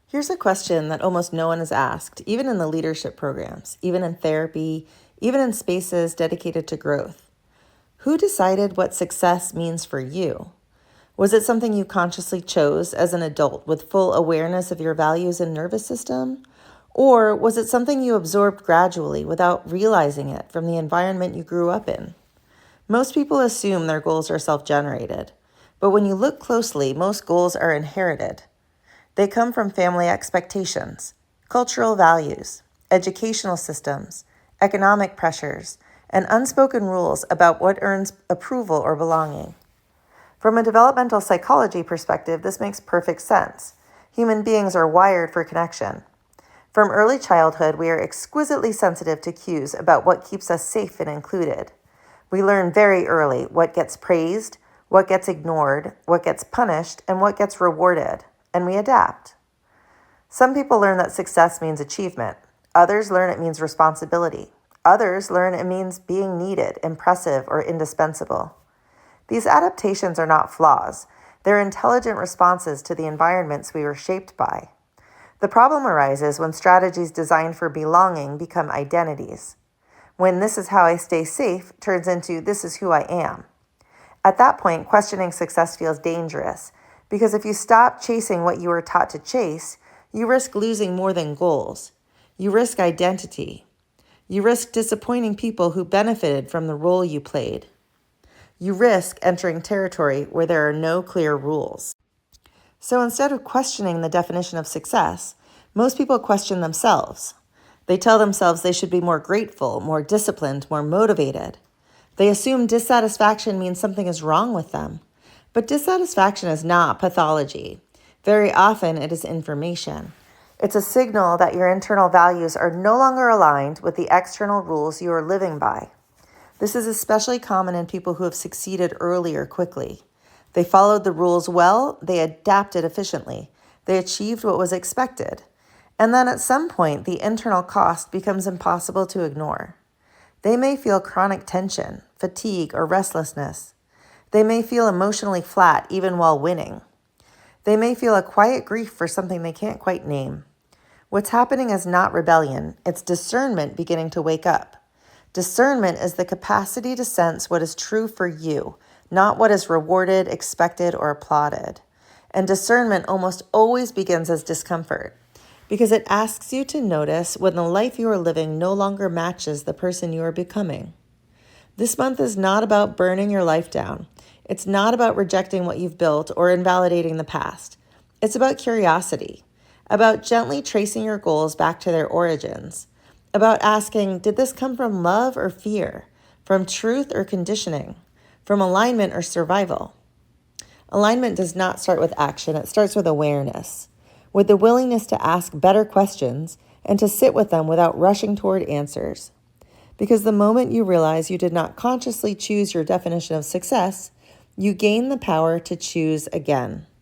Here's a question that almost no one is asked, even in the leadership programs, even in therapy, even in spaces dedicated to growth. Who decided what success means for you? Was it something you consciously chose as an adult with full awareness of your values and nervous system? Or was it something you absorbed gradually without realizing it from the environment you grew up in? Most people assume their goals are self-generated, but when you look closely, most goals are inherited. They come from family expectations, cultural values, educational systems, economic pressures, and unspoken rules about what earns approval or belonging. From a developmental psychology perspective, this makes perfect sense. Human beings are wired for connection. From early childhood, we are exquisitely sensitive to cues about what keeps us safe and included. We learn very early what gets praised, what gets ignored, what gets punished, and what gets rewarded, and we adapt. Some people learn that success means achievement. Others learn it means responsibility. Others learn it means being needed, impressive, or indispensable. These adaptations are not flaws. They're intelligent responses to the environments we were shaped by. The problem arises when strategies designed for belonging become identities. When "this is how I stay safe" turns into "this is who I am." At that point, questioning success feels dangerous, because if you stop chasing what you were taught to chase, you risk losing more than goals. You risk identity. You risk disappointing people who benefited from the role you played. You risk entering territory where there are no clear rules. So instead of questioning the definition of success, most people question themselves. They tell themselves they should be more grateful, more disciplined, more motivated. They assume dissatisfaction means something is wrong with them. But dissatisfaction is not pathology. Very often it is information. It's a signal that your internal values are no longer aligned with the external rules you are living by. This is especially common in people who have succeeded early or quickly. They followed the rules well, they adapted efficiently, they achieved what was expected. And then at some point, the internal cost becomes impossible to ignore. They may feel chronic tension, fatigue, or restlessness. They may feel emotionally flat even while winning. They may feel a quiet grief for something they can't quite name. What's happening is not rebellion, it's discernment beginning to wake up. Discernment is the capacity to sense what is true for you, not what is rewarded, expected, or applauded. And discernment almost always begins as discomfort, because it asks you to notice when the life you are living no longer matches the person you are becoming. This month is not about burning your life down. It's not about rejecting what you've built or invalidating the past. It's about curiosity, about gently tracing your goals back to their origins, about asking, did this come from love or fear, from truth or conditioning, from alignment or survival? Alignment does not start with action, it starts with awareness, with the willingness to ask better questions and to sit with them without rushing toward answers. Because the moment you realize you did not consciously choose your definition of success, you gain the power to choose again.